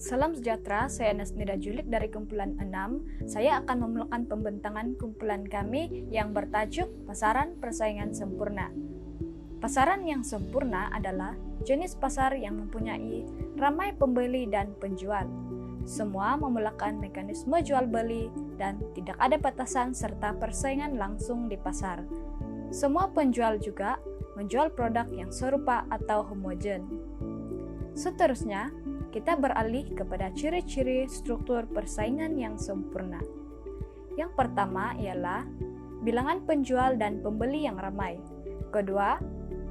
Salam sejahtera, saya Nasnida Julik dari kumpulan 6. Saya akan memulakan pembentangan kumpulan kami yang bertajuk Pasaran Persaingan Sempurna. Pasaran yang sempurna adalah jenis pasar yang mempunyai ramai pembeli dan penjual. Semua memulakan mekanisme jual beli dan tidak ada batasan serta persaingan langsung di pasar. Semua penjual juga menjual produk yang serupa atau homogen. Seterusnya, kita beralih kepada ciri-ciri struktur persaingan yang sempurna. Yang pertama ialah bilangan penjual dan pembeli yang ramai. Kedua,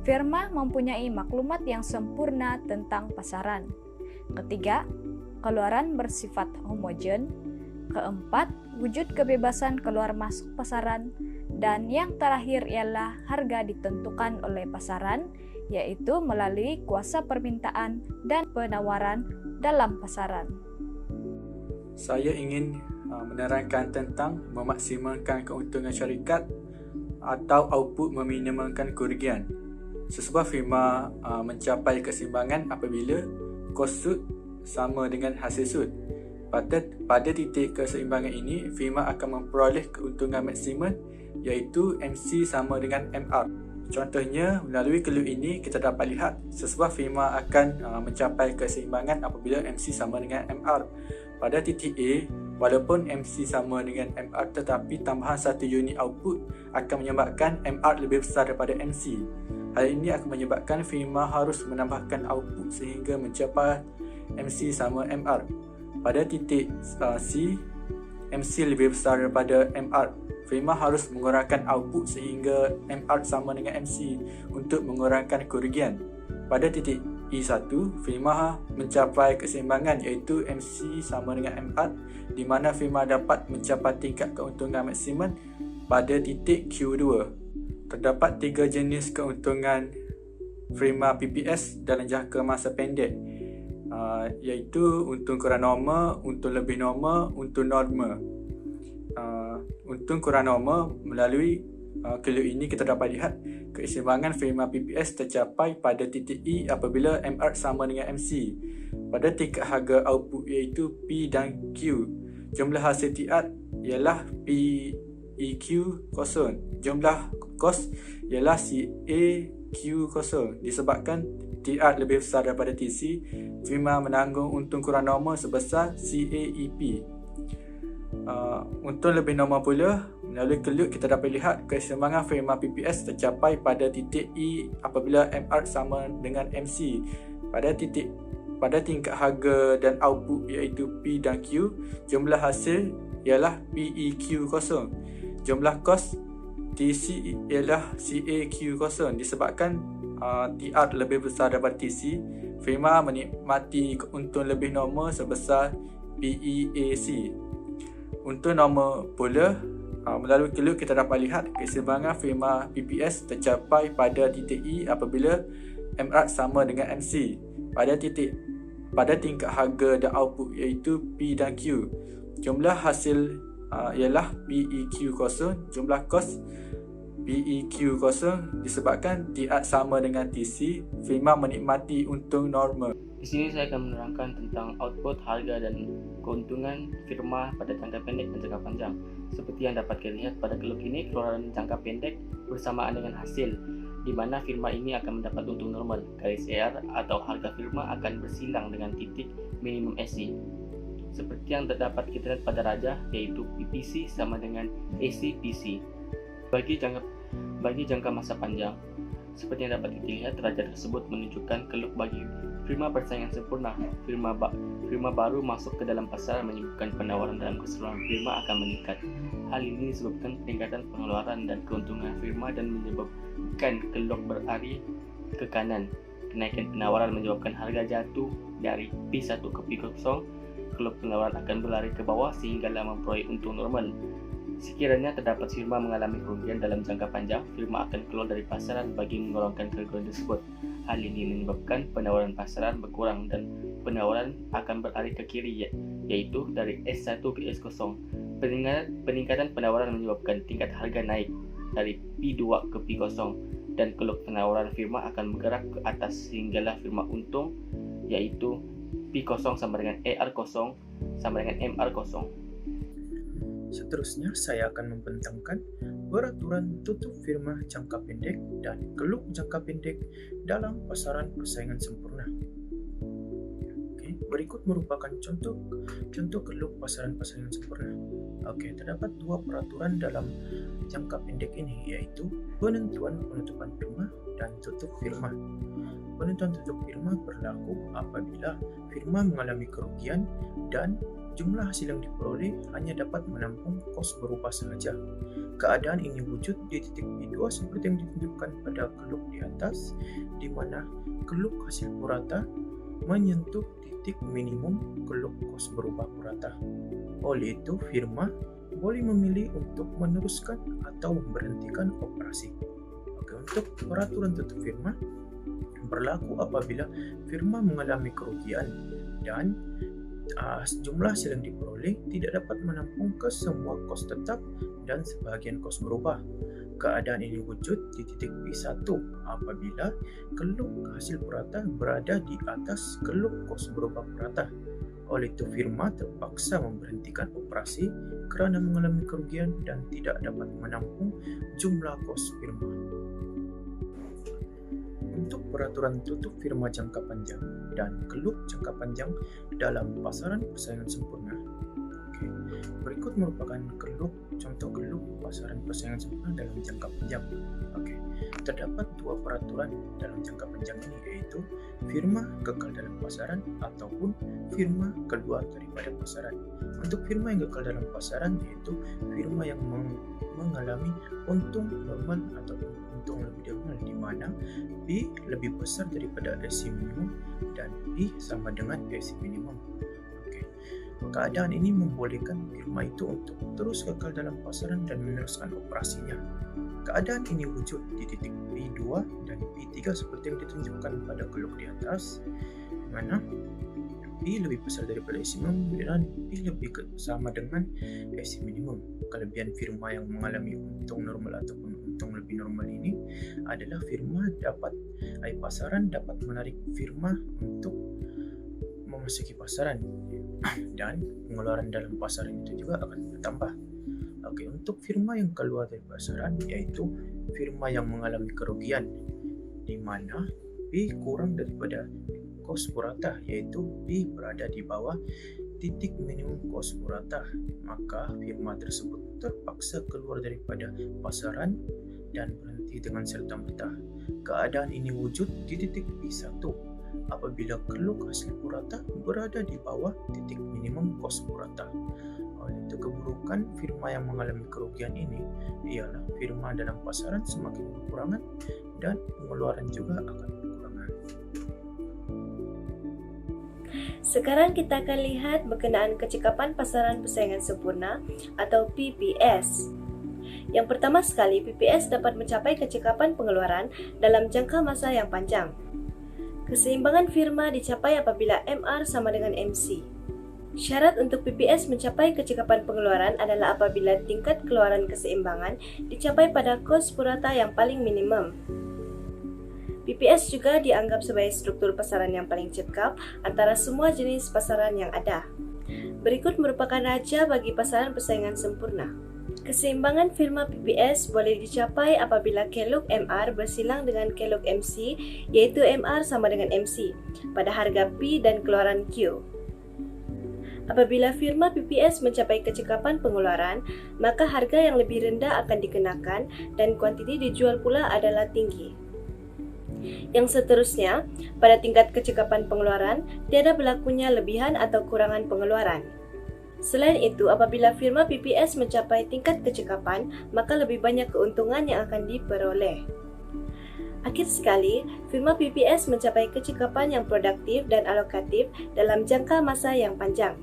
firma mempunyai maklumat yang sempurna tentang pasaran. Ketiga, keluaran bersifat homogen. Keempat, wujud kebebasan keluar masuk pasaran. Dan yang terakhir ialah harga ditentukan oleh pasaran, yaitu melalui kuasa permintaan dan penawaran dalam pasaran. Saya ingin menerangkan tentang memaksimalkan keuntungan syarikat atau output meminimalkan kerugian. Sesebuah firma mencapai keseimbangan apabila kos sud sama dengan hasil sud. Pada titik keseimbangan ini, firma akan memperoleh keuntungan maksimum iaitu MC sama dengan MR. Contohnya, melalui keluk ini kita dapat lihat sesebuah firma akan mencapai keseimbangan apabila MC sama dengan MR. Pada titik A, walaupun MC sama dengan MR tetapi tambahan satu unit output akan menyebabkan MR lebih besar daripada MC. Hal ini akan menyebabkan firma harus menambahkan output sehingga mencapai MC sama MR. Pada titik C, MC lebih besar daripada MR. Firma harus mengurangkan output sehingga MR sama dengan MC untuk mengurangkan kerugian. Pada titik E1, firma mencapai keseimbangan iaitu MC sama dengan MR di mana firma dapat mencapai tingkat keuntungan maksimum pada titik Q2. Terdapat 3 jenis keuntungan firma PPS dalam jangka masa pendek, iaitu untung kurang normal, untung lebih normal, untung normal. Untung kurang normal, melalui keluk ini kita dapat lihat keseimbangan firma PPS tercapai pada titik E apabila MR sama dengan MC. Pada tingkat harga output iaitu P dan Q, jumlah hasil TR ialah PEQ kosong. Jumlah kos ialah CAQ kosong. Disebabkan TR lebih besar daripada TC, firma menanggung untung kurang normal sebesar CAEP. Untung lebih normal pula, melalui keluk kita dapat lihat keseimbangan firma PPS tercapai pada titik E apabila MR sama dengan MC. Pada tingkat harga dan output iaitu P dan Q, jumlah hasil ialah PEQ kosong. Jumlah kos TC ialah CAQ kosong. Disebabkan TR lebih besar daripada TC, firma menikmati untung lebih normal sebesar PEAC. Untuk normal pula, melalui keluk kita dapat lihat keseimbangan firma PPS tercapai pada titik E apabila MR sama dengan MC. Pada tingkat harga dan output iaitu P dan Q, jumlah hasil ialah PEQ kosong. Jumlah kos PEQ kosong. Disebabkan TR sama dengan TC, firma menikmati untung normal. Di sini saya akan menerangkan tentang output, harga dan keuntungan firma pada jangka pendek dan jangka panjang. Seperti yang dapat kita lihat pada keluk ini, keluaran jangka pendek bersamaan dengan hasil, di mana firma ini akan mendapat untung normal. Garis ER atau harga firma akan bersilang dengan titik minimum SC. Seperti yang terdapat kita lihat pada rajah, yaitu PPC sama dengan ACPC. Bagi jangka masa panjang, seperti yang dapat kita lihat, rajah tersebut menunjukkan keluk bagi firma persaingan sempurna. Firma baru masuk ke dalam pasar menyebabkan penawaran dalam keseluruhan firma akan meningkat. Hal ini disebabkan peningkatan pengeluaran dan keuntungan firma dan menyebabkan keluk berlari ke kanan. Kenaikan penawaran menyebabkan harga jatuh dari P1 ke P0. Keluk penawaran akan berlari ke bawah sehinggalah memperoleh untung normal. Sekiranya terdapat firma mengalami kerugian dalam jangka panjang, firma akan keluar dari pasaran bagi mengurangkan kerugian tersebut. Hal ini menyebabkan penawaran pasaran berkurang dan penawaran akan beralih ke kiri, yaitu dari S1 ke S0. Peningkatan penawaran menyebabkan tingkat harga naik dari P2 ke P0 dan keluk penawaran firma akan bergerak ke atas sehinggalah firma untung, yaitu P0 sama dengan ER0 sama dengan MR0. Seterusnya, saya akan membentangkan peraturan tutup firma jangka pendek dan keluk jangka pendek dalam pasaran persaingan sempurna. Oke, berikut merupakan contoh keluk pasaran persaingan sempurna. Oke, terdapat dua peraturan dalam jangka pendek ini, yaitu penentuan penutupan firma dan tutup firma. Penentuan tutup firma berlaku apabila firma mengalami kerugian dan jumlah hasil yang diperoleh hanya dapat menampung kos berubah sahaja. Keadaan ini wujud di titik P2 seperti yang ditunjukkan pada keluk di atas, di mana keluk hasil purata menyentuh titik minimum keluk kos berubah purata. Oleh itu, firma boleh memilih untuk meneruskan atau memberhentikan operasi. Oke, untuk peraturan tutup firma berlaku apabila firma mengalami kerugian dan jumlah hasil yang diperoleh tidak dapat menampung ke semua kos tetap dan sebahagian kos berubah. Keadaan ini wujud di titik P1 apabila keluk hasil purata berada di atas keluk kos berubah purata. Oleh itu, firma terpaksa memberhentikan operasi kerana mengalami kerugian dan tidak dapat menampung jumlah kos firma. Untuk peraturan tutup firma jangka panjang dan keluk jangka panjang dalam pasaran persaingan sempurna. Oke, berikut merupakan contoh keluk pasaran persaingan sempurna dalam jangka panjang. Oke, terdapat dua peraturan dalam jangka panjang ini, yaitu firma kekal dalam pasaran ataupun firma keluar daripada pasaran. Untuk firma yang kekal dalam pasaran, yaitu firma yang mengalami untung normal ataupun untung lebih normal, di mana P lebih besar daripada LC minimum dan P sama dengan LC minimum. Oke, keadaan ini membolehkan firma itu untuk terus kekal dalam pasaran dan meneruskan operasinya. Keadaan ini wujud di titik P2 dan P3 seperti yang ditunjukkan pada keluk di atas, di mana P lebih besar daripada AC minimum dan P lebih sama dengan AC minimum. Kelebihan firma yang mengalami untung normal ataupun untung lebih normal ini adalah pasaran dapat menarik firma untuk memasuki pasaran dan pengeluaran dalam pasaran itu juga akan bertambah. Oke, untuk firma yang keluar dari pasaran, yaitu firma yang mengalami kerugian, di mana P kurang daripada kos purata, yaitu P berada di bawah titik minimum kos purata, maka firma tersebut terpaksa keluar daripada pasaran dan berhenti dengan serta-merta. Keadaan ini wujud di titik P1 apabila keluk hasil purata berada di bawah titik minimum kos purata. Oleh itu, keburukan firma yang mengalami kerugian ini ialah firma dalam pasaran semakin berkurangan dan pengeluaran juga akan berkurangan. Sekarang kita akan lihat berkenaan kecekapan pasaran persaingan sempurna atau PPS. Yang pertama sekali, PPS dapat mencapai kecekapan pengeluaran dalam jangka masa yang panjang. Keseimbangan firma dicapai apabila MR sama dengan MC. Syarat untuk PPS mencapai kecekapan pengeluaran adalah apabila tingkat keluaran keseimbangan dicapai pada kos purata yang paling minimum. PPS juga dianggap sebagai struktur pasaran yang paling cekap antara semua jenis pasaran yang ada. Berikut merupakan raja bagi pasaran persaingan sempurna. Keseimbangan firma PPS boleh dicapai apabila keluk MR bersilang dengan keluk MC, yaitu MR sama dengan MC, pada harga P dan keluaran Q. Apabila firma PPS mencapai kecekapan pengeluaran, maka harga yang lebih rendah akan dikenakan dan kuantiti dijual pula adalah tinggi. Yang seterusnya, pada tingkat kecekapan pengeluaran, tiada berlakunya lebihan atau kurangan pengeluaran. Selain itu, apabila firma PPS mencapai tingkat kecekapan, maka lebih banyak keuntungan yang akan diperoleh. Akhir sekali, firma PPS mencapai kecekapan yang produktif dan alokatif dalam jangka masa yang panjang.